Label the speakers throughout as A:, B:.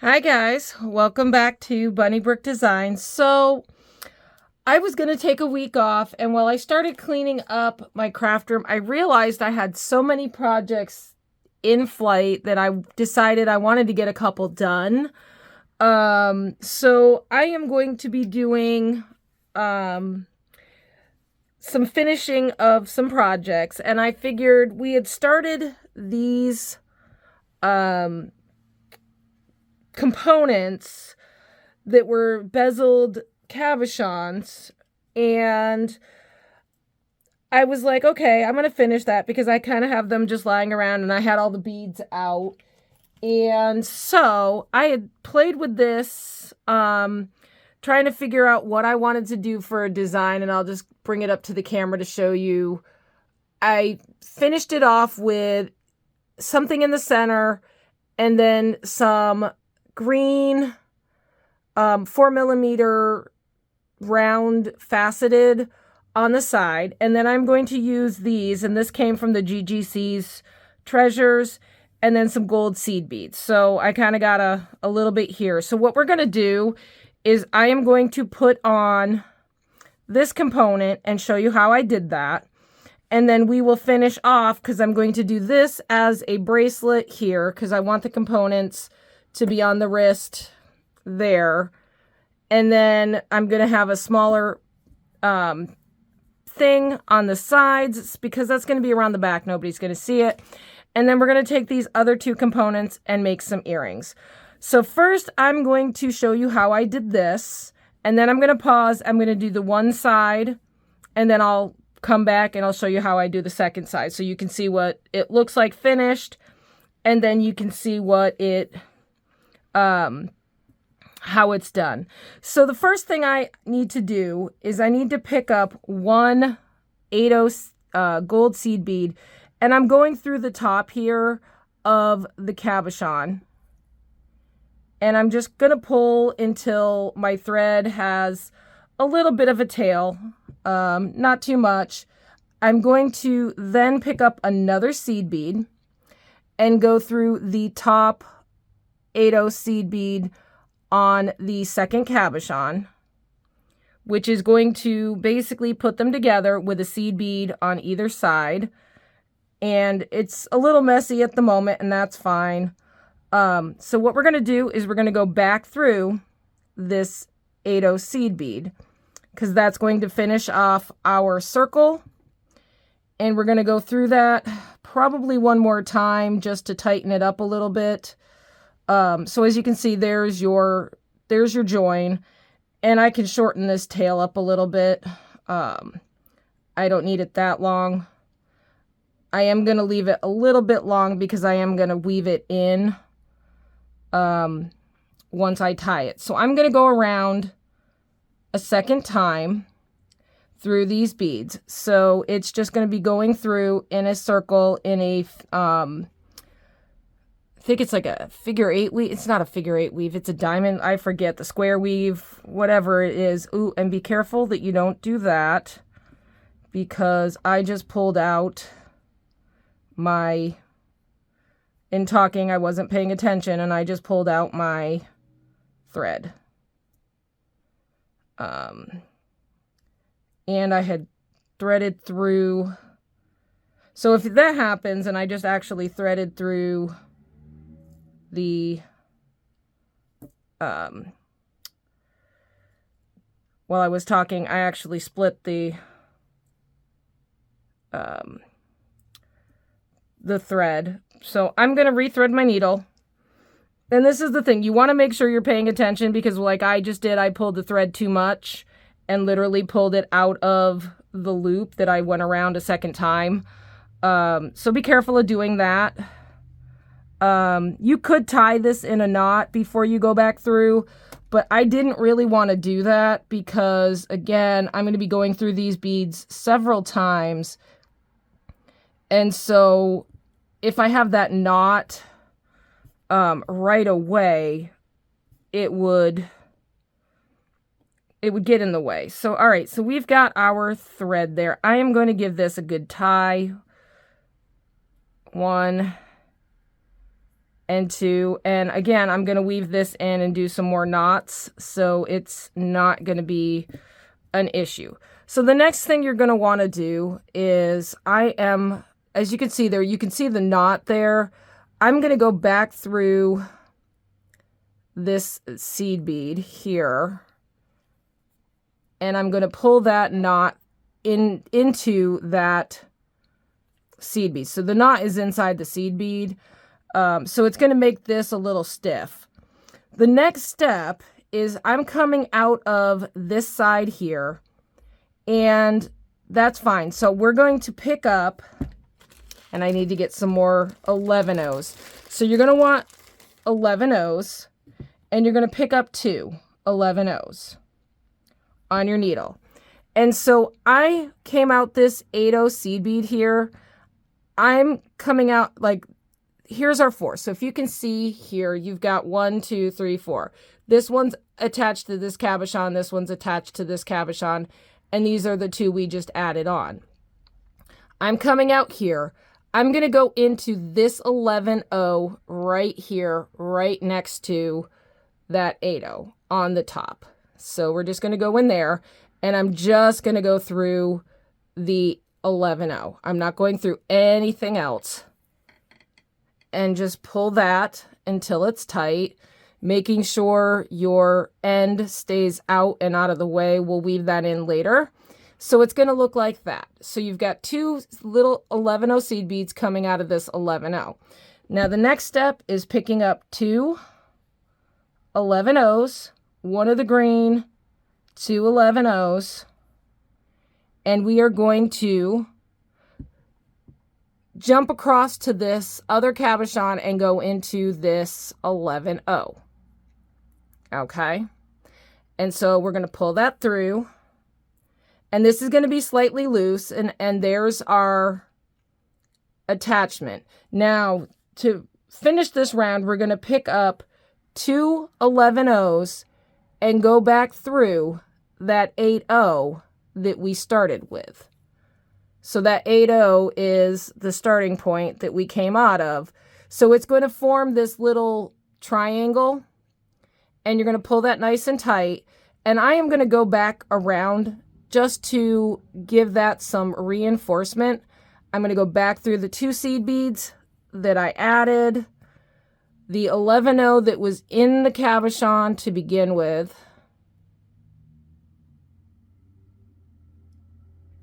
A: Hi guys, welcome back to Bunny Brick Designs. So I was going to take a week off, and while I started cleaning up my craft room, I realized I had so many projects in flight that I decided I wanted to get a couple done. So I am going to be doing some finishing of some projects, and I figured we had started these components that were bezeled cabochons, and I was like, okay, I'm gonna finish that because I kind of have them just lying around and I had all the beads out. And so I had played with this, trying to figure out what I wanted to do for a design, and I'll just bring it up to the camera to show you. I finished it off with something in the center and then some green 4mm round faceted on the side, and then I'm going to use these, and this came from the GGC's treasures, and then some gold seed beads. So I kind of got a little bit here. So what we're going to do is I am going to put on this component and show you how I did that, and then we will finish off because I'm going to do this as a bracelet here because I want the components to be on the wrist there. And then I'm going to have a smaller thing on the sides because that's going to be around the back. Nobody's going to see it. And then we're going to take these other two components and make some earrings. So first I'm going to show you how I did this. And then I'm going to pause. I'm going to do the one side. And then I'll come back and I'll show you how I do the second side. So you can see what it looks like finished. And then you can see what it... how it's done. So the first thing I need to do is I need to pick up one 8/0 gold seed bead, and I'm going through the top here of the cabochon, and I'm just going to pull until my thread has a little bit of a tail, not too much. I'm going to then pick up another seed bead and go through the top 8/0 seed bead on the second cabochon, which is going to basically put them together with a seed bead on either side. And it's a little messy at the moment, and that's fine. So what we're going to do is we're going to go back through this 8/0 seed bead because that's going to finish off our circle. And we're going to go through that probably one more time just to tighten it up a little bit. So as you can see, there's your join, and I can shorten this tail up a little bit. I don't need it that long. I am going to leave it a little bit long because I am going to weave it in, once I tie it. So I'm going to go around a second time through these beads. So it's just going to be going through in a circle in a, I think it's like a figure 8 weave. It's not a figure 8 weave. It's a diamond. I forget the square weave, whatever it is. Ooh, and be careful that you don't do that because I just pulled out my, in talking, I wasn't paying attention and I just pulled out my thread. And I had threaded through. So if that happens and I just actually threaded through the while I was talking, I actually split the thread. So I'm going to rethread my needle. And this is the thing, you want to make sure you're paying attention because like I just did, I pulled the thread too much and literally pulled it out of the loop that I went around a second time. So be careful of doing that. You could tie this in a knot before you go back through, but I didn't really want to do that because, again, I'm going to be going through these beads several times. And so if I have that knot right away, it would get in the way. So, all right, so we've got our thread there. I am going to give this a good tie. 1, and 2. And again, I'm going to weave this in and do some more knots, so it's not going to be an issue. So the next thing you're going to want to do is, as you can see there, you can see the knot there. I'm going to go back through this seed bead here, and I'm going to pull that knot into that seed bead. So the knot is inside the seed bead. So it's going to make this a little stiff. The next step is I'm coming out of this side here, and that's fine. So we're going to pick up, and I need to get some more 11-O's. So you're going to want 11-O's, and you're going to pick up 2 11-O's on your needle. And so I came out this 8-O seed bead here. I'm coming out like, here's our 4. So if you can see here, you've got 1, 2, 3, 4. This one's attached to this cabochon. This one's attached to this cabochon. And these are the 2 we just added on. I'm coming out here. I'm going to go into this 11-O right here, right next to that 8-O on the top. So we're just going to go in there, and I'm just going to go through the 11-O. I'm not going through anything else. And just pull that until it's tight, making sure your end stays out and out of the way. We'll weave that in later. So it's going to look like that. So you've got 2 little 11-O seed beads coming out of this 11-O. Now the next step is picking up 2 11-O's, 1 of the green, 2 11-O's, and we are going to jump across to this other cabochon and go into this 11-O. Okay? And so we're going to pull that through. And this is going to be slightly loose. And there's our attachment. Now, to finish this round, we're going to pick up 2 11-O's and go back through that 8-O that we started with. So that 8-O is the starting point that we came out of. So it's going to form this little triangle, and you're going to pull that nice and tight. And I am going to go back around just to give that some reinforcement. I'm going to go back through the 2 seed beads that I added, the 11-O that was in the cabochon to begin with,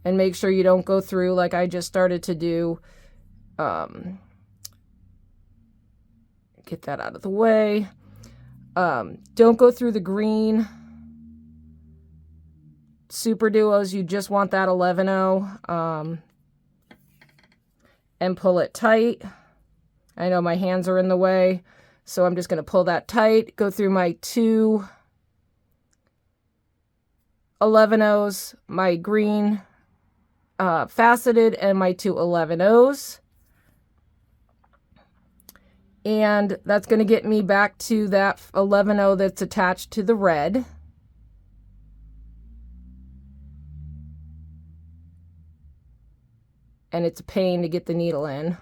A: and make sure you don't go through like I just started to do. Get that out of the way. Don't go through the green super duos. You just want that 11-O. And pull it tight. I know my hands are in the way, so I'm just going to pull that tight. Go through my 2 11-O's, my green faceted, and my 2 11-O's. And that's going to get me back to that 11-O that's attached to the red. And it's a pain to get the needle in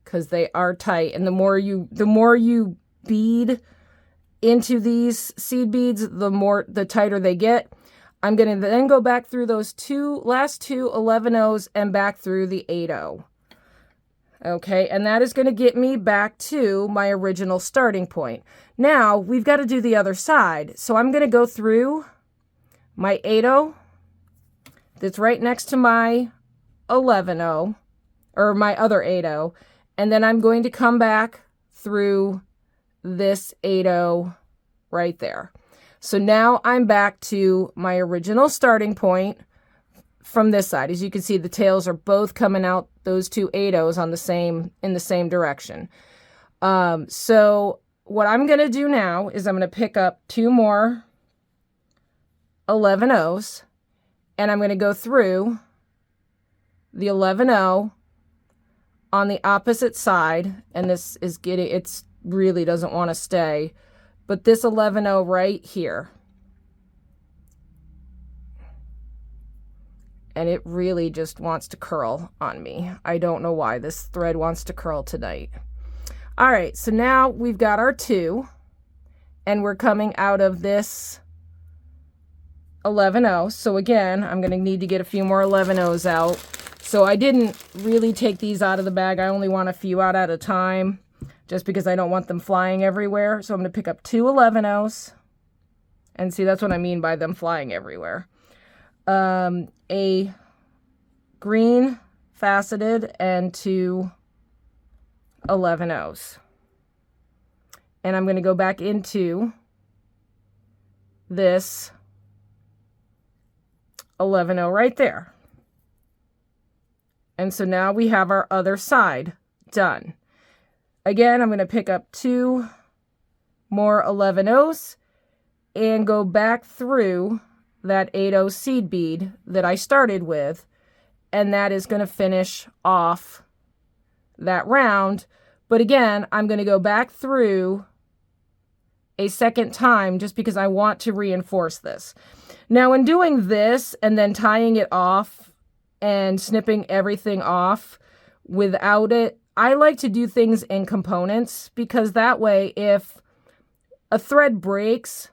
A: because they are tight. And the more you bead into these seed beads, the tighter they get. I'm going to then go back through those last 2 11-O's and back through the 8-O. Okay, and that is going to get me back to my original starting point. Now, we've got to do the other side. So I'm going to go through my 8-O that's right next to my 11-O, or my other 8-O, and then I'm going to come back through this 8-O right there. So now I'm back to my original starting point from this side. As you can see, the tails are both coming out, those 2 8-O's in the same direction. So what I'm going to do now is I'm going to pick up 2 more 11-O's, and I'm going to go through the 11-O on the opposite side, and this is it's really doesn't want to stay, but this 11-O right here, and it really just wants to curl on me. I don't know why this thread wants to curl tonight. All right, so now we've got our 2, and we're coming out of this 11-0. So again, I'm going to need to get a few more 11-0s out. So I didn't really take these out of the bag. I only want a few out at a time, just because I don't want them flying everywhere. So I'm going to pick up 2 11-0s. And see, that's what I mean by them flying everywhere. A green faceted and 2 11-0s. And I'm going to go back into this 11-0 right there. And so now we have our other side done. Again, I'm going to pick up 2 more 11-0s and go back through that 8-0 seed bead that I started with, and that is going to finish off that round. But again, I'm going to go back through a second time just because I want to reinforce this. Now, in doing this and then tying it off and snipping everything off without it, I like to do things in components, because that way if a thread breaks,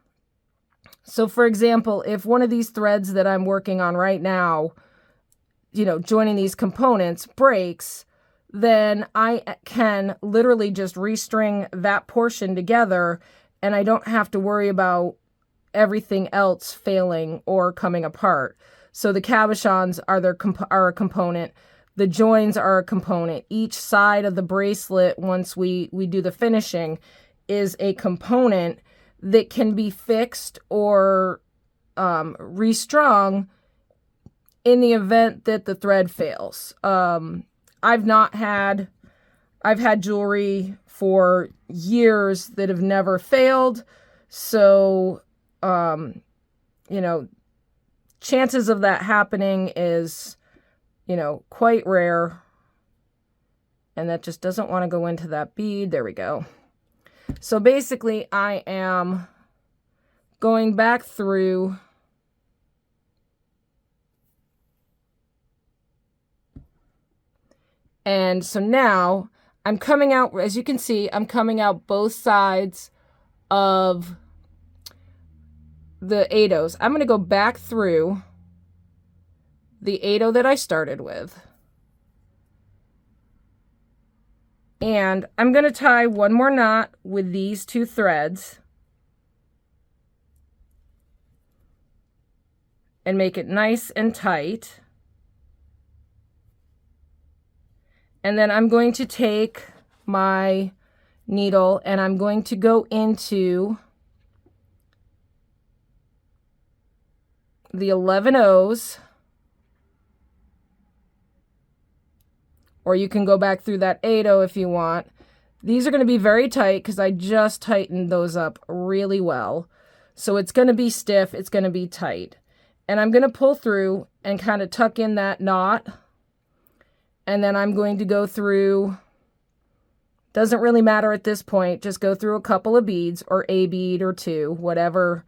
A: so for example, if one of these threads that I'm working on right now, joining these components breaks, then I can literally just restring that portion together, and I don't have to worry about everything else failing or coming apart. So the cabochons are a component. The joins are a component. Each side of the bracelet, once we do the finishing, is a component that can be fixed or restrung in the event that the thread fails. I've had jewelry for years that have never failed. So, chances of that happening is, quite rare. And that just doesn't want to go into that bead. There we go. So basically I am going back through and so now I'm coming out, as you can see, I'm coming out both sides of the 8-0s. I'm going to go back through the 8-0 that I started with. And I'm going to tie one more knot with these 2 threads and make it nice and tight. And then I'm going to take my needle and I'm going to go into the 11-0s, or you can go back through that 8-0 if you want. These are going to be very tight because I just tightened those up really well. So it's going to be stiff, it's going to be tight. And I'm going to pull through and kind of tuck in that knot. And then I'm going to go through, doesn't really matter at this point, just go through a couple of beads or a bead or 2, whatever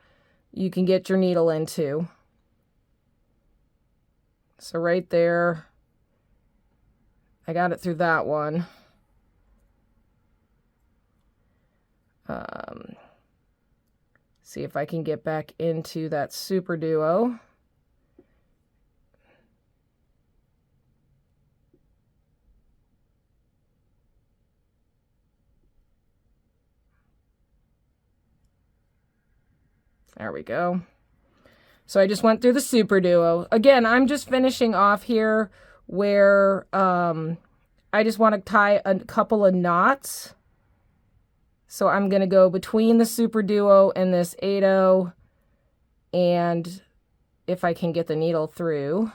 A: you can get your needle into. So right there, I got it through that one. See if I can get back into that super duo. There we go. So I just went through the super duo. Again, I'm just finishing off here where I just want to tie a couple of knots. So I'm going to go between the super duo and this 8-0, and if I can get the needle through,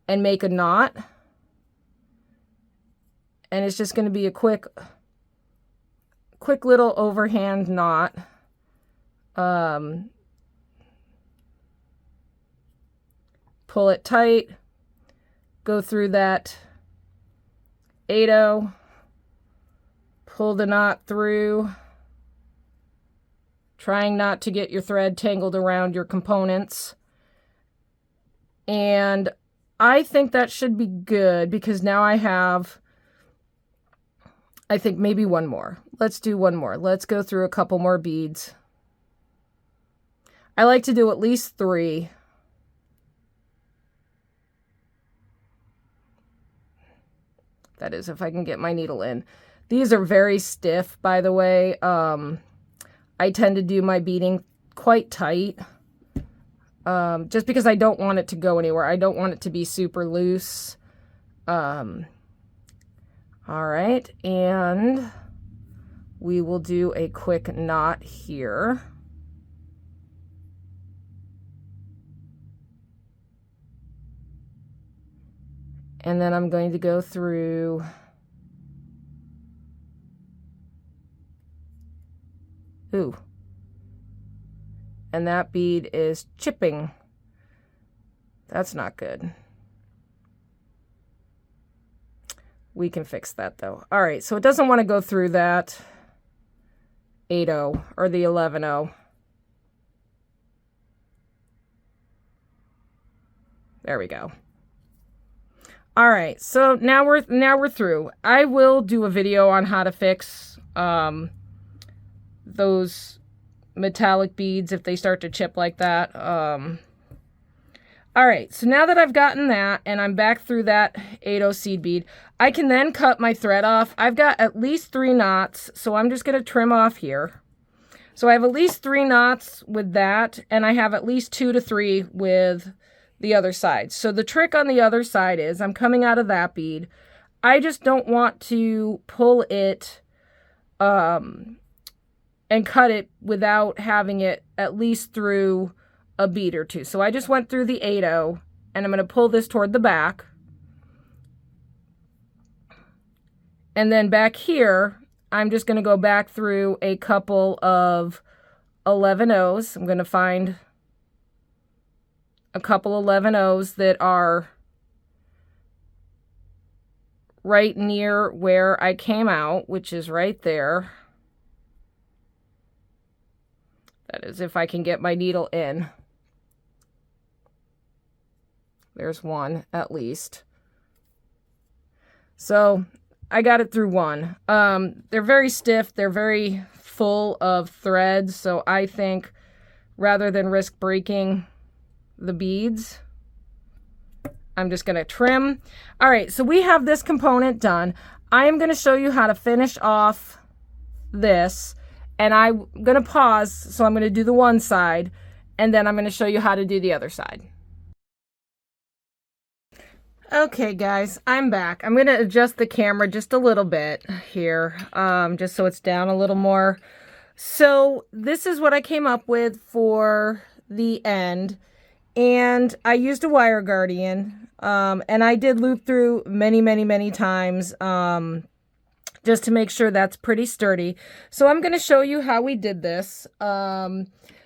A: and make a knot. And it's just going to be a quick little overhand knot. Pull it tight, go through that 8-0, pull the knot through, trying not to get your thread tangled around your components. And I think that should be good because now I have I think maybe one more. Let's do one more. Let's go through a couple more beads. I like to do at least 3. That is, if I can get my needle in. These are very stiff, by the way. I tend to do my beading quite tight. Just because I don't want it to go anywhere. I don't want it to be super loose. All right, and we will do a quick knot here. And then I'm going to go through and that bead is chipping. That's not good. We can fix that though. All right, so it doesn't want to go through that 8-0 or the 11-0. There we go. All right, so now we're through. I will do a video on how to fix those metallic beads if they start to chip like that. All right, so now that I've gotten that and I'm back through that 8-0 seed bead, I can then cut my thread off. I've got at least 3 knots, so I'm just going to trim off here. So I have at least 3 knots with that, and I have at least 2 to 3 with the other side. So the trick on the other side is I'm coming out of that bead. I just don't want to pull it and cut it without having it at least through a bead or 2. So I just went through the 8-0 and I'm going to pull this toward the back. And then back here, I'm just going to go back through a couple of 11-0s. I'm going to find a couple 11-0s that are right near where I came out, which is right there. That is, if I can get my needle in. There's one, at least. So I got it through one. They're very stiff. They're very full of threads. So I think rather than risk breaking the beads, I'm just going to trim. All right, so we have this component done. I am going to show you how to finish off this, and I'm going to pause, so I'm going to do the one side, and then I'm going to show you how to do the other side. Okay, guys, I'm back. I'm going to adjust the camera just a little bit here, just so it's down a little more. So this is what I came up with for the end. And I used a wire guardian, and I did loop through many times, just to make sure that's pretty sturdy. So I'm going to show you how we did this.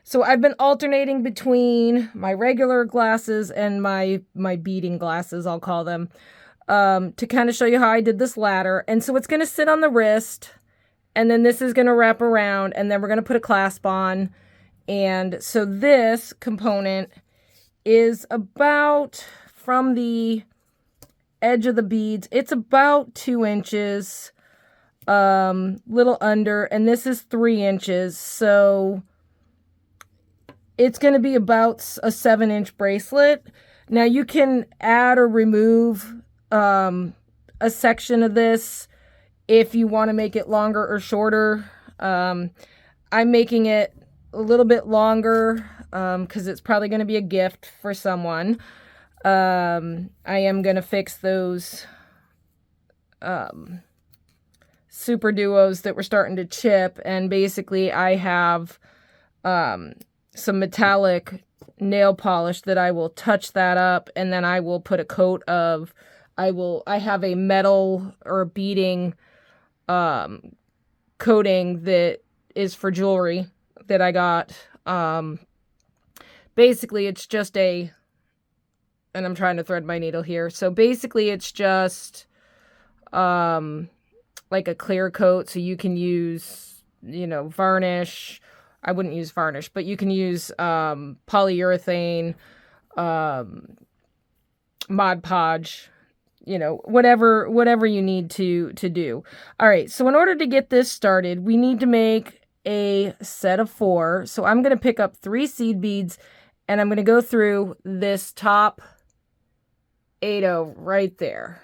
A: So I've been alternating between my regular glasses and my beading glasses, I'll call them, to kind of show you how I did this ladder. And so it's going to sit on the wrist, and then this is going to wrap around, and then we're going to put a clasp on. And so this component is about, from the edge of the beads, it's about 2 inches, little under, and this is 3 inches, so it's going to be about a 7-inch bracelet. Now you can add or remove a section of this if you want to make it longer or shorter. I'm making it a little bit longer because it's probably going to be a gift for someone. I am going to fix those super duos that were starting to chip, and basically I have some metallic nail polish that I will touch that up, and then I will put a coat of, I have a metal or beading coating that is for jewelry that I got. Basically it's just and I'm trying to thread my needle here. So basically it's just like a clear coat, so you can use, varnish. I wouldn't use varnish, but you can use polyurethane, Mod Podge, you know, whatever you need to do. All right, so in order to get this started, we need to make a set of 4. So I'm going to pick up 3 seed beads, and I'm going to go through this top 8-0 right there.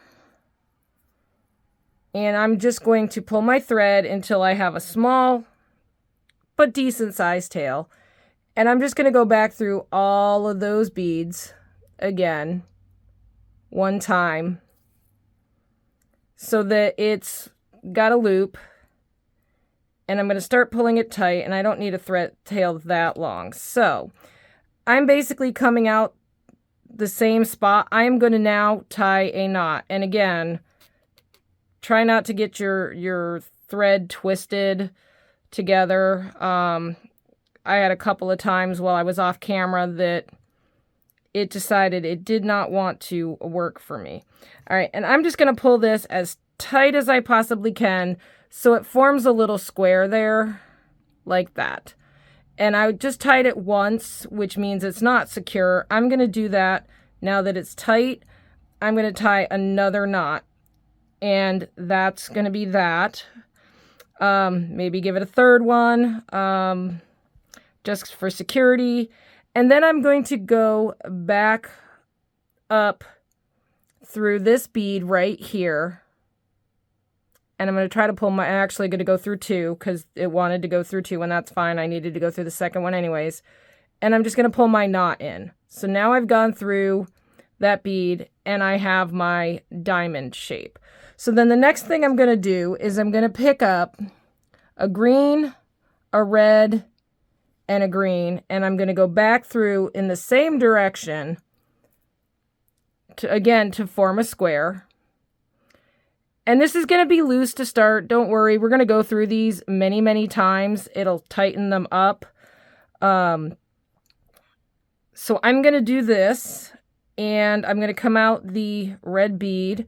A: And I'm just going to pull my thread until I have a small but decent sized tail. And I'm just going to go back through all of those beads again, one time, so that it's got a loop. And I'm going to start pulling it tight, and I don't need a thread tail that long. So I'm basically coming out the same spot. I am going to now tie a knot. And again, try not to get your thread twisted together. I had a couple of times while I was off camera that it decided it did not want to work for me. All right, and I'm just going to pull this as tight as I possibly can so it forms a little square there, like that. And I just tied it once, which means it's not secure. I'm going to do that now that it's tight. I'm going to tie another knot, and that's going to be that. Maybe give it a third one, just for security. And then I'm going to go back up through this bead right here. And I'm going to try to pull I'm actually going to go through 2 because it wanted to go through 2, and that's fine. I needed to go through the second one anyways. And I'm just going to pull my knot in. So now I've gone through that bead and I have my diamond shape. So then the next thing I'm going to do is I'm going to pick up a green, a red, and a green, and I'm going to go back through in the same direction to form a square. And this is going to be loose to start. Don't worry. We're going to go through these many, many times. It'll tighten them up. So I'm going to do this, and I'm going to come out the red bead.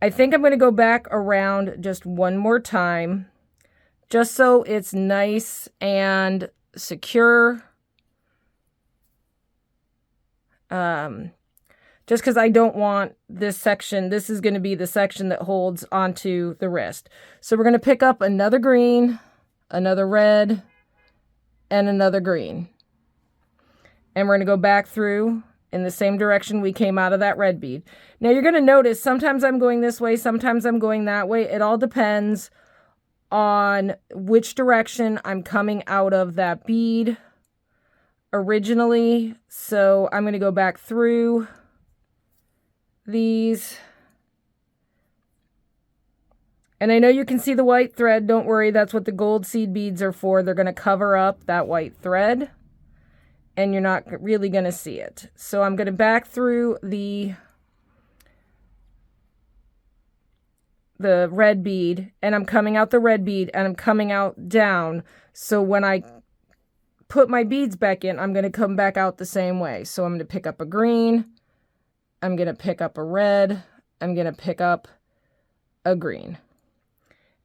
A: I think I'm going to go back around just one more time, just so it's nice and secure. Just because I don't want this section, this is going to be the section that holds onto the wrist. So we're going to pick up another green, another red, and another green. And we're going to go back through in the same direction we came out of that red bead. Now you're going to notice sometimes I'm going this way, sometimes I'm going that way. It all depends on which direction I'm coming out of that bead originally. So I'm going to go back through these. And I know you can see the white thread. Don't worry, that's what the gold seed beads are for. They're going to cover up that white thread, and you're not really going to see it. So I'm going to back through the red bead, and I'm coming out the red bead, and I'm coming out down. So when I put my beads back in, I'm going to come back out the same way. So I'm going to pick up a green, I'm going to pick up a red, I'm going to pick up a green.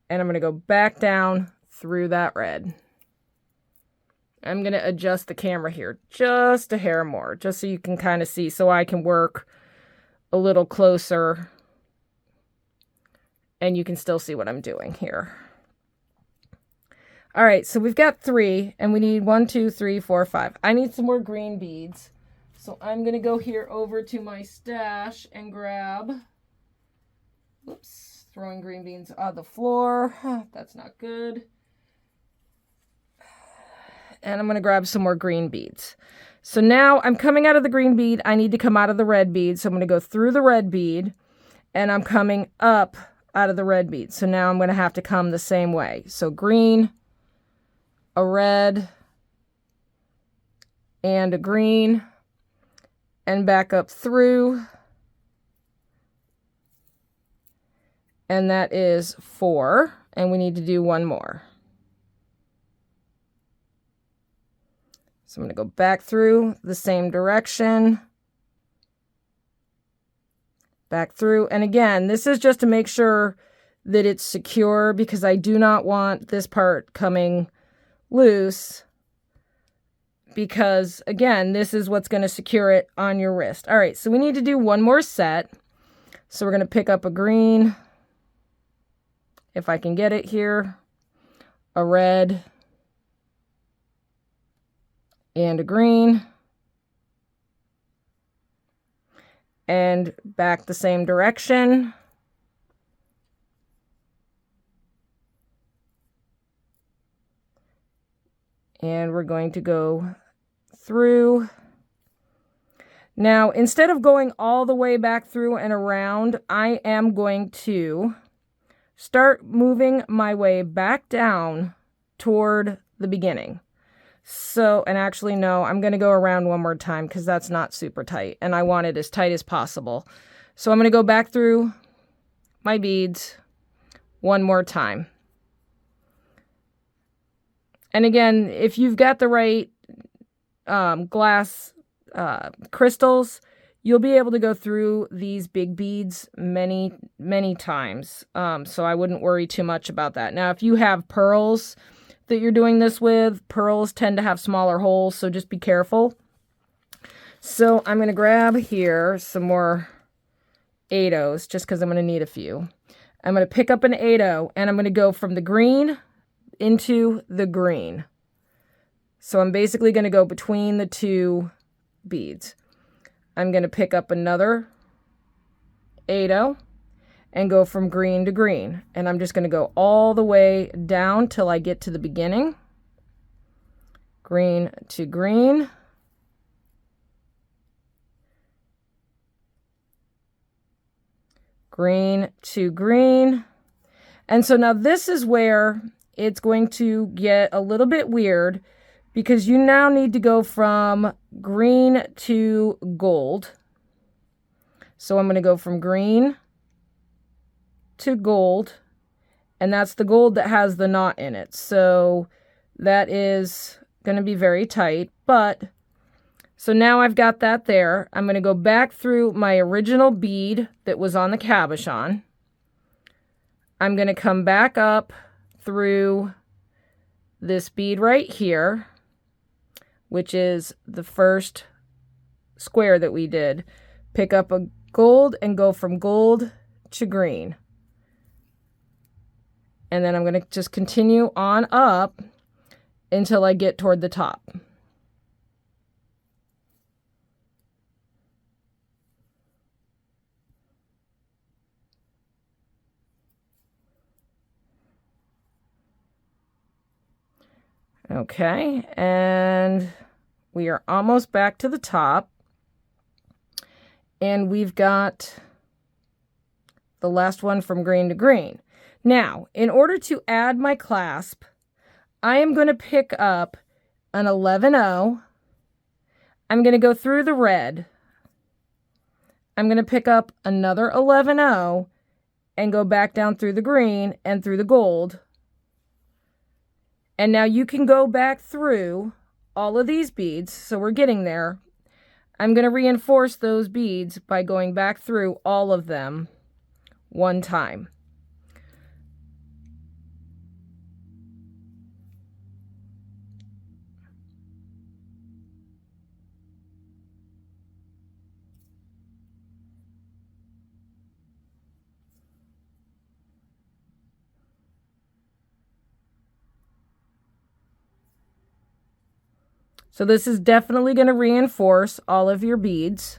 A: And I'm going to go back down through that red. I'm going to adjust the camera here just a hair more, just so you can kind of see, so I can work a little closer and you can still see what I'm doing here. All right, so we've got 3, and we need 1, 2, 3, 4, 5. I need some more green beads. So I'm going to go here over to my stash and grab, whoops, throwing green beans on the floor. That's not good. And I'm going to grab some more green beads. So now I'm coming out of the green bead. I need to come out of the red bead. So I'm going to go through the red bead, and I'm coming up out of the red bead. So now I'm going to have to come the same way. So green, a red, and a green, and back up through. And that is 4, and we need to do 1 more. So I'm going to go back through the same direction, back through. And again, this is just to make sure that it's secure, because I do not want this part coming loose, because again, this is what's going to secure it on your wrist. All right, so we need to do 1 more set. So we're going to pick up a green, if I can get it here, a red, and a green, and back the same direction. And we're going to go through. Now, instead of going all the way back through and around, I am going to start moving my way back down toward the beginning. So, and actually, no, I'm going to go around one more time because that's not super tight, and I want it as tight as possible. So I'm going to go back through my beads one more time. And again, if you've got the right glass crystals, you'll be able to go through these big beads many, many times. So I wouldn't worry too much about that. Now, if you have pearls that you're doing this with, pearls tend to have smaller holes, so just be careful. So I'm going to grab here some more 8-ohs, just because I'm going to need a few. I'm going to pick up an 8-oh, and I'm going to go from the green into the green. So I'm basically going to go between the two beads. I'm going to pick up another 8-oh and go from green to green. And I'm just going to go all the way down till I get to the beginning. Green to green. Green to green. And so now this is where it's going to get a little bit weird, because you now need to go from green to gold. So I'm going to go from green to gold, and that's the gold that has the knot in it. So that is going to be very tight, but so now I've got that there. I'm going to go back through my original bead that was on the cabochon. I'm going to come back up through this bead right here, which is the first square that we did. Pick up a gold and go from gold to green. And then I'm going to just continue on up until I get toward the top. Okay, and we are almost back to the top. And we've got the last one from green to green. Now, in order to add my clasp, I am going to pick up an 11-oh. I'm going to go through the red. I'm going to pick up another 11-oh and go back down through the green and through the gold. And now you can go back through all of these beads. So we're getting there. I'm going to reinforce those beads by going back through all of them one time. So this is definitely going to reinforce all of your beads.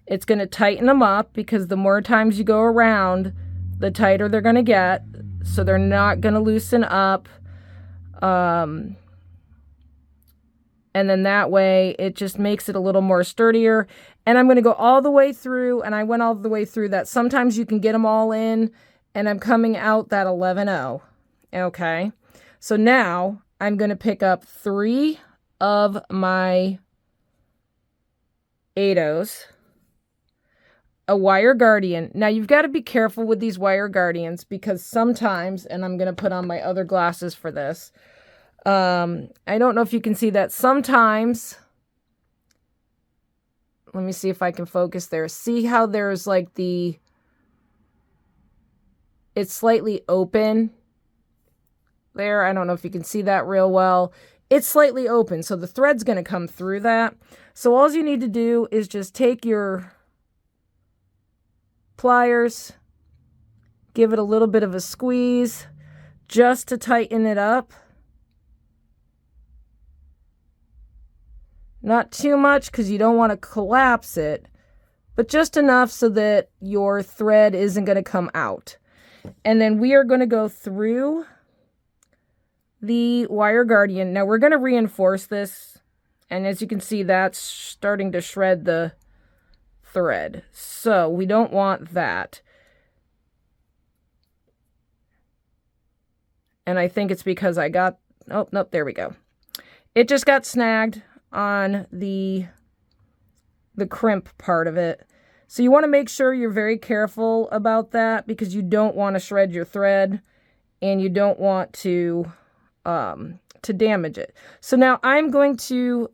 A: It's going to tighten them up, because the more times you go around, the tighter they're going to get. So they're not going to loosen up. And then that way it just makes it a little more sturdier. And I'm going to go all the way through, and I went all the way through that. Sometimes you can get them all in, and I'm coming out that 11-oh. Okay. So now I'm going to pick up 3 of my 8-ohs, a wire guardian. Now you've got to be careful with these wire guardians, because sometimes, and I'm going to put on my other glasses for this, I don't know if you can see that sometimes, let me see if I can focus there. See how there's like it's slightly open there. I don't know if you can see that real well. It's slightly open, so the thread's going to come through that. So all you need to do is just take your pliers, give it a little bit of a squeeze just to tighten it up. Not too much because you don't want to collapse it, but just enough so that your thread isn't going to come out. And then we are going to go through the wire guardian. Now we're going to reinforce this, and as you can see, that's starting to shred the thread. So we don't want that. And I think it's because I got, oh, nope, there we go. It just got snagged on the crimp part of it. So you want to make sure you're very careful about that because you don't want to shred your thread and you don't want to damage it. So now I'm going to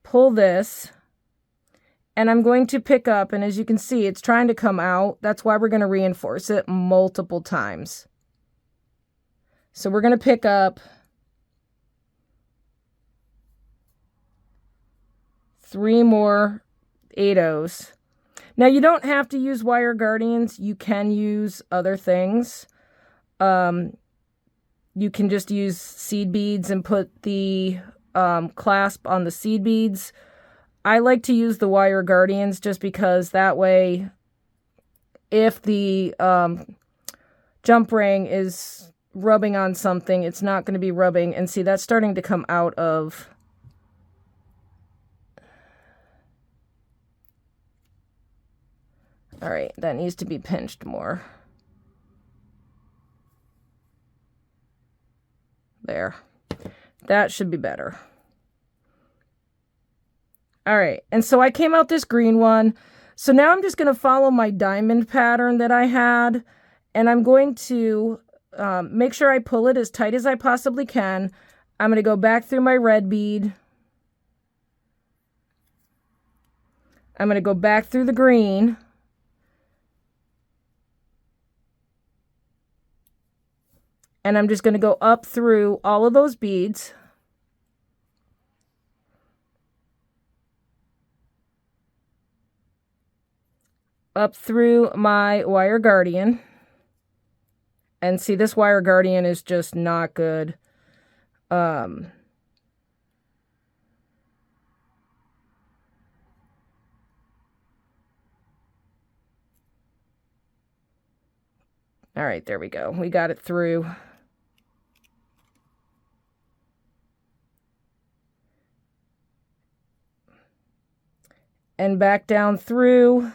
A: pull this and I'm going to pick up, and as you can see, it's trying to come out. That's why we're going to reinforce it multiple times. So we're going to pick up 3 more 8/0s. Now you don't have to use wire guardians. You can use other things. You can just use seed beads and put the clasp on the seed beads. I like to use the wire guardians just because that way, if the jump ring is rubbing on something, it's not going to be rubbing. And see, that's starting to come out of... All right, that needs to be pinched more. There. That should be better. All right, and so I came out this green one. So now I'm just going to follow my diamond pattern that I had, and I'm going to make sure I pull it as tight as I possibly can. I'm going to go back through my red bead. I'm going to go back through the green. And I'm just going to go up through all of those beads. Up through my wire guardian. And see, this wire guardian is just not good. All right, there we go. We got it through. And back down through.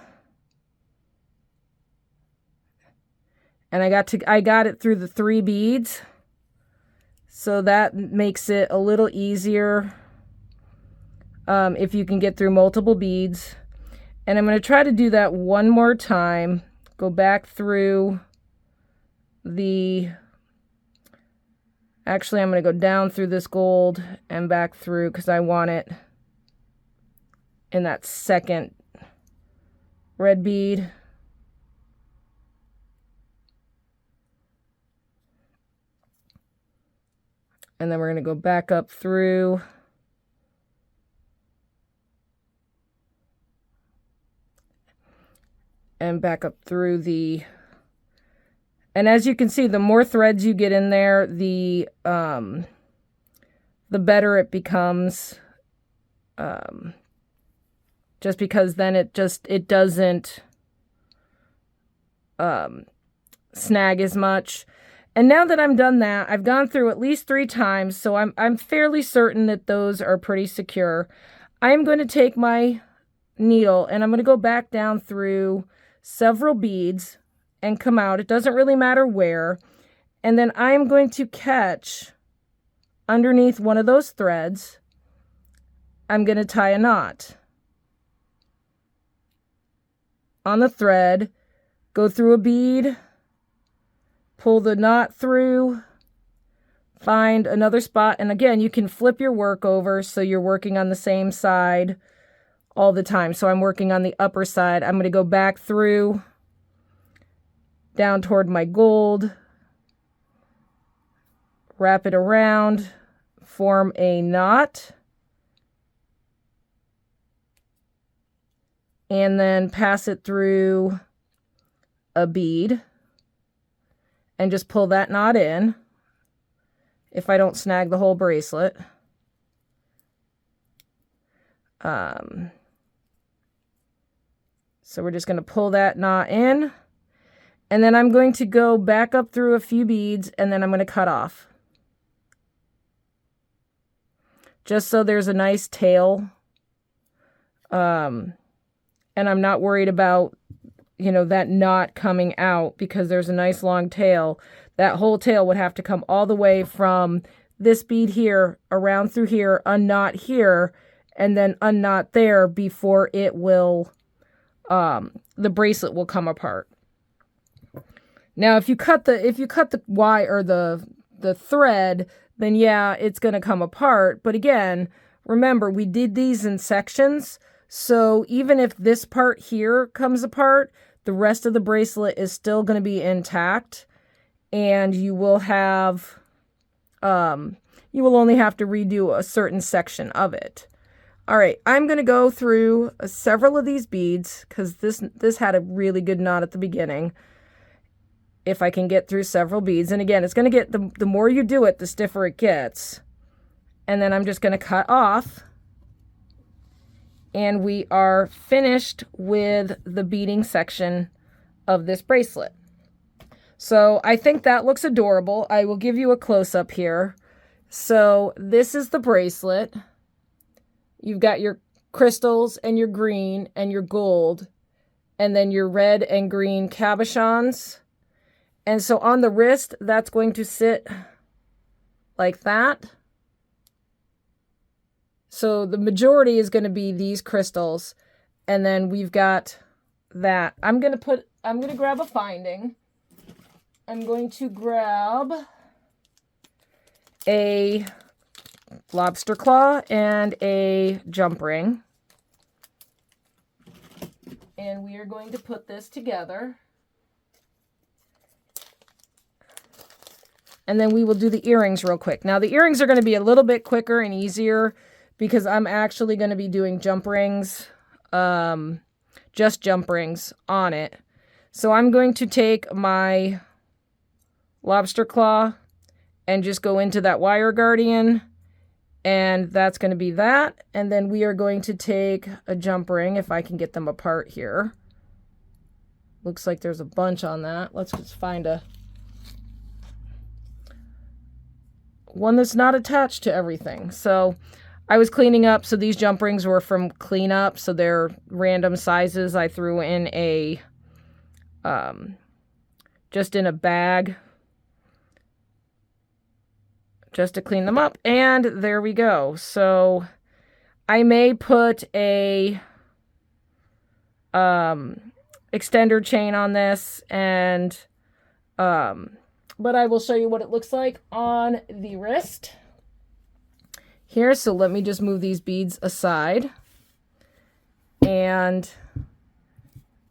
A: And I got it through the 3 beads. So that makes it a little easier if you can get through multiple beads. And I'm going to try to do that one more time. Go back through the... Actually, I'm going to go down through this gold and back through because I want it in that second red bead. And then we're going to go back up through. And back up through the... And as you can see, the more threads you get in there, the better it becomes. Just because then it doesn't snag as much. And now that I'm done that, I've gone through at least 3 times, so I'm fairly certain that those are pretty secure. I'm going to take my needle and I'm going to go back down through several beads and come out. It doesn't really matter where. And then I'm going to catch underneath one of those threads. I'm going to tie a knot on the thread, go through a bead, pull the knot through, find another spot. And again, you can flip your work over so you're working on the same side all the time. So I'm working on the upper side. I'm going to go back through, down toward my gold, wrap it around, form a knot, and then pass it through a bead and just pull that knot in if I don't snag the whole bracelet. So we're just going to pull that knot in, and then I'm going to go back up through a few beads, and then I'm going to cut off. Just so there's a nice tail. And I'm not worried about, you know, that knot coming out because there's a nice long tail. That whole tail would have to come all the way from this bead here, around through here, unknot here, and then unknot there before it will, the bracelet will come apart. Now, if you cut the wire or the thread, then yeah, it's going to come apart. But again, remember, we did these in sections. So even if this part here comes apart, the rest of the bracelet is still going to be intact, and you will have, you will only have to redo a certain section of it. All right, I'm going to go through several of these beads because this had a really good knot at the beginning. If I can get through several beads. And again, it's going to get, the more you do it, the stiffer it gets. And then I'm just going to cut off. And we are finished with the beading section of this bracelet. So I think that looks adorable. I will give you a close-up here. So this is the bracelet. You've got your crystals and your green and your gold, and then your red and green cabochons. And so on the wrist, that's going to sit like that. So the majority is going to be these crystals. And then we've got that. I'm going to grab a finding. I'm going to grab a lobster claw and a jump ring. And we are going to put this together. And then we will do the earrings real quick. Now the earrings are going to be a little bit quicker and easier because I'm actually going to be doing jump rings, just jump rings on it. So I'm going to take my lobster claw and just go into that wire guardian, and that's going to be that. And then we are going to take a jump ring, if I can get them apart here. Looks like there's a bunch on that. Let's just find one that's not attached to everything. So I was cleaning up, so these jump rings were from cleanup, so they're random sizes. I threw in a, just in a bag, just to clean them up, and there we go. So I may put a extender chain on this, and but I will show you what it looks like on the wrist here. So let me just move these beads aside, and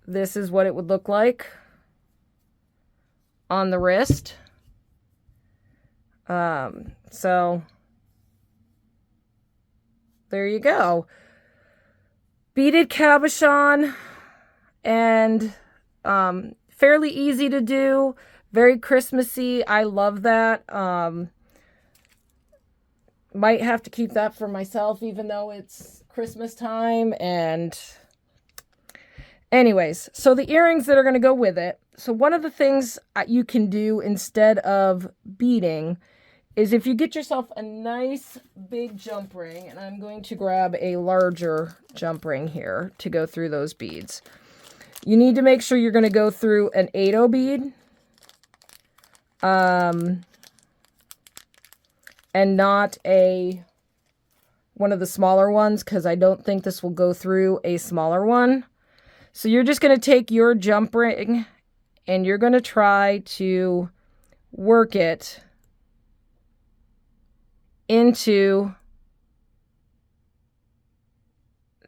A: this is what it would look like on the wrist. So there you go. Beaded cabochon, and fairly easy to do, very Christmassy. I love that. Might have to keep that for myself, even though it's Christmas time. And anyways, so the earrings that are going to go with it. So one of the things you can do instead of beading is if you get yourself a nice big jump ring, and I'm going to grab a larger jump ring here to go through those beads. You need to make sure you're going to go through an 8/0 bead. And not one of the smaller ones, because I don't think this will go through a smaller one. So you're just going to take your jump ring and you're going to try to work it into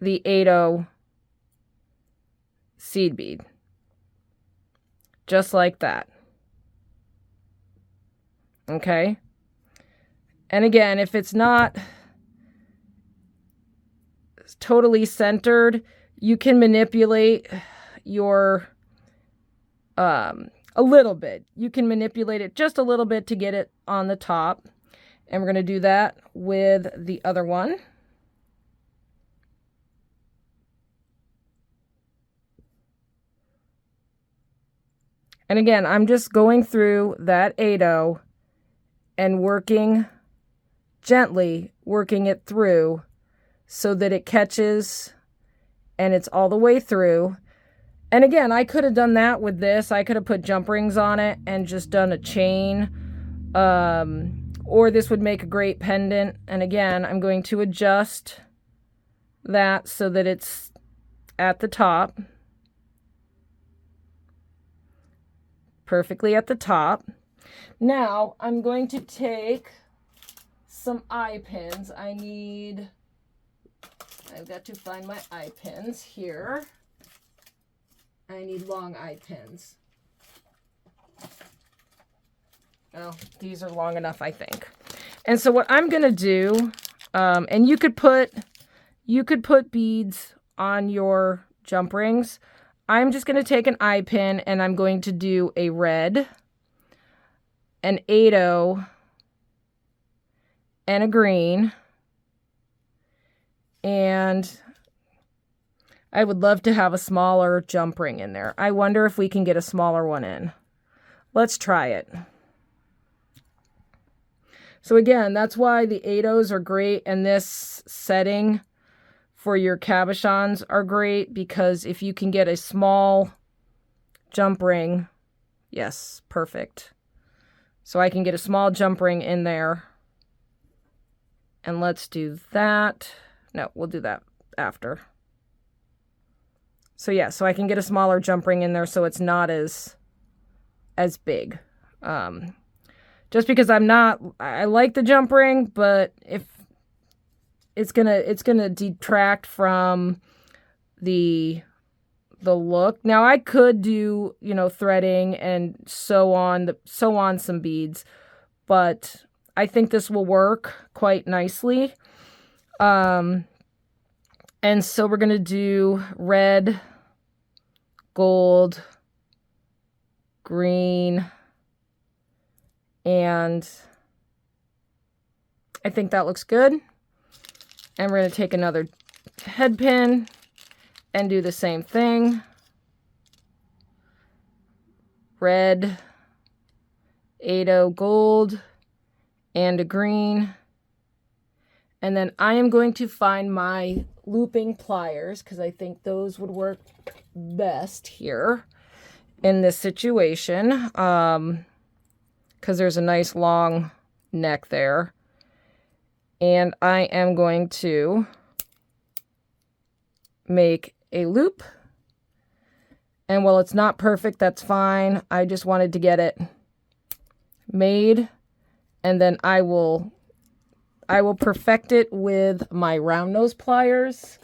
A: the 8/0 seed bead. Just like that. Okay? And again, if it's not totally centered, You can manipulate your, a little bit. You can manipulate it just a little bit to get it on the top. And we're going to do that with the other one. And again, I'm just going through that 8/0 and working gently, working it through so that it catches and it's all the way through. And again, I could have done that with this. I could have put jump rings on it and just done a chain. Or this would make a great pendant. And again, I'm going to adjust that so that it's at the top. Perfectly at the top. Now, I'm going to take some eye pins. I've got to find my eye pins here. I need long eye pins. Oh, these are long enough, I think. And so what I'm going to do, and you could put beads on your jump rings. I'm just going to take an eye pin and I'm going to do a red, an 8/0, and a green. And I would love to have a smaller jump ring in there. I wonder if we can get a smaller one in. Let's try it. So again, that's why the 8/0s are great, and this setting for your cabochons are great, because if you can get a small jump ring, yes, perfect. So I can get a small jump ring in there. And let's do that. No, we'll do that after. So yeah, so I can get a smaller jump ring in there so it's not as big. Just because I like the jump ring, but if it's gonna detract from the look. Now I could do, threading and sew on some beads, but I think this will work quite nicely. And so we're gonna do red, gold, green, and I think that looks good. And we're going to take another head pin and do the same thing. Red, 8/0 gold, and a green. And then I am going to find my looping pliers, because I think those would work best here in this situation. Because there's a nice long neck there. And I am going to make a loop. And while it's not perfect, that's fine. I just wanted to get it made. And then I will perfect it with my round nose pliers.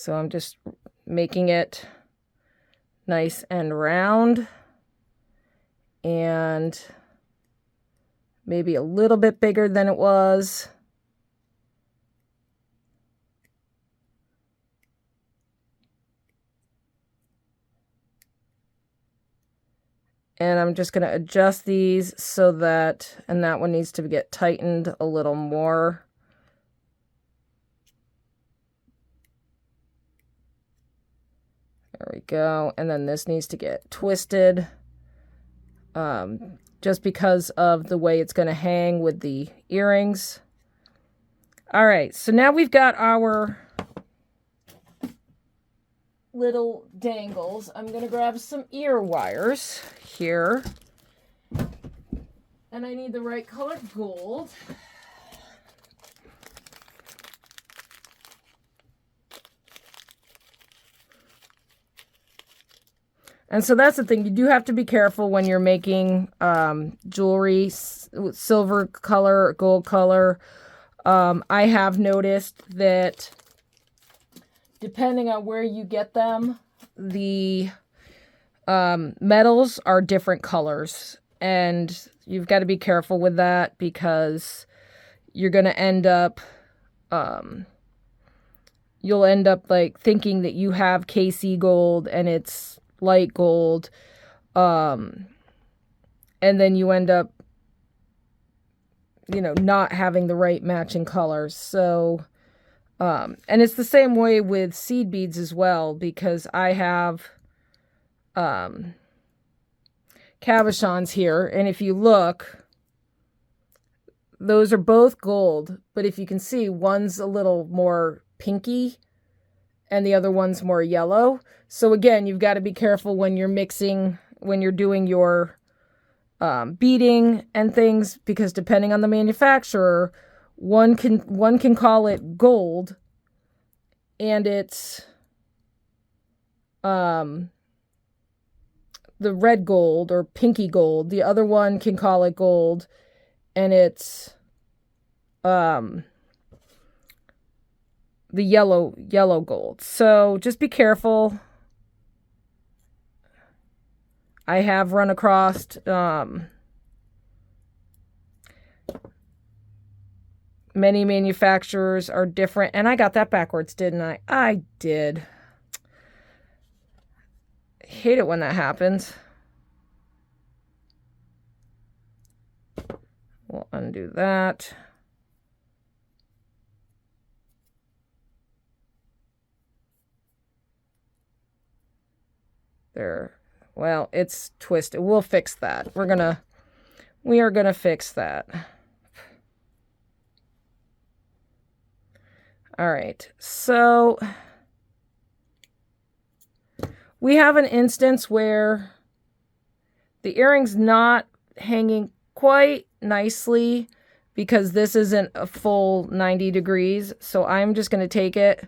A: So I'm just making it nice and round, and maybe a little bit bigger than it was. And I'm just going to adjust these so that, and that one needs to get tightened a little more. There we go. And then this needs to get twisted, just because of the way it's going to hang with the earrings. All right, so now we've got our little dangles. I'm going to grab some ear wires here. And I need the right color gold. And so that's the thing. You do have to be careful when you're making jewelry, silver color, gold color. I have noticed that depending on where you get them, the metals are different colors, and you've got to be careful with that because you're going to end up, you'll end up like thinking that you have KC gold and it's light gold. And then you end up, you know, not having the right matching colors. So, and it's the same way with seed beads as well, because I have, cabochons here. And if you look, those are both gold, but if you can see, one's a little more pinky and the other one's more yellow. So again, you've got to be careful when you're mixing, when you're doing your beading and things, because depending on the manufacturer, one can call it gold and it's the red gold or pinky gold. The other one can call it gold and it's the yellow gold. So just be careful. I have run across many manufacturers are different. And I got that backwards, didn't I? I did. I hate it when that happens. We'll undo that. There. Well, it's twisted. We'll fix that. We are gonna fix that. All right. So we have an instance where the earring's not hanging quite nicely because this isn't a full 90 degrees. So I'm just going to take it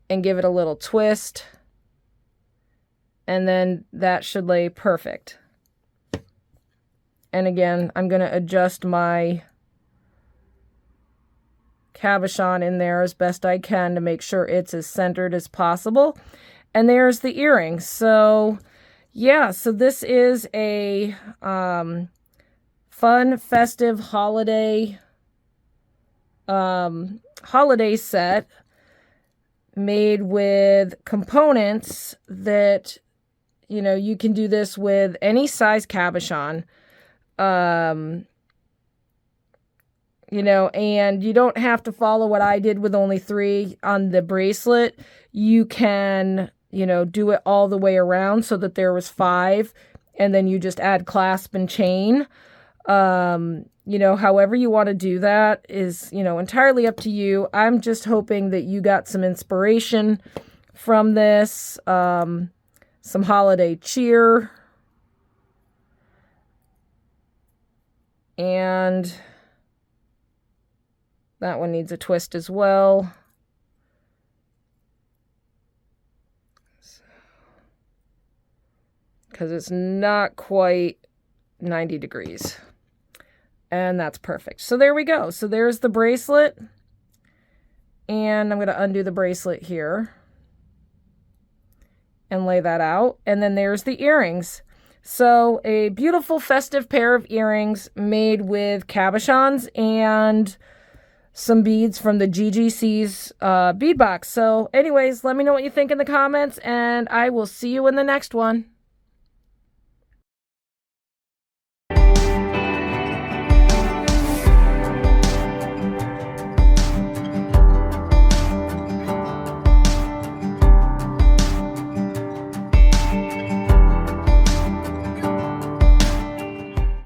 A: and give it a little twist. And then that should lay perfect. And again, I'm going to adjust my cabochon in there as best I can to make sure it's as centered as possible. And there's the earring. So yeah, so this is a fun, festive holiday set made with components that, you know, you can do this with any size cabochon. You know, and you don't have to follow what I did with only 3 on the bracelet. You can, you know, do it all the way around so that there was 5, and then you just add clasp and chain. You know, however you want to do that is, you know, entirely up to you. I'm just hoping that you got some inspiration from this, some holiday cheer. And that one needs a twist as well. Because it's not quite 90 degrees. And that's perfect. So there we go. So there's the bracelet. And I'm going to undo the bracelet here and lay that out. And then there's the earrings. So a beautiful festive pair of earrings made with cabochons and some beads from the GGC's bead box. So anyways, let me know what you think in the comments, and I will see you in the next one.